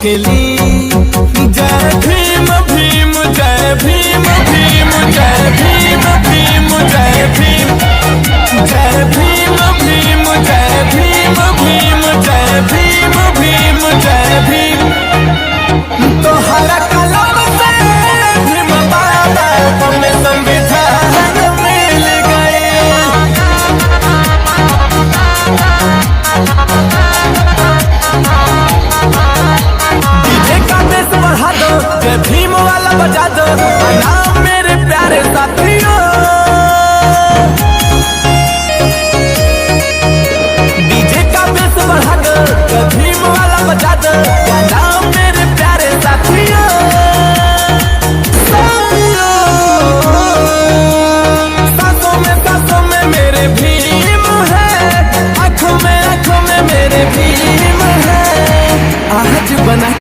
के लिए जय भीम भीम जय भीम भीम जय भीम भीम जय भीम जय भीम भीम जय भीम भीम जय भीम भीम जय भीम तो हर कलम से भीम बाबा हमें संविधान मिल गए। जय भीम वाला बजा दो।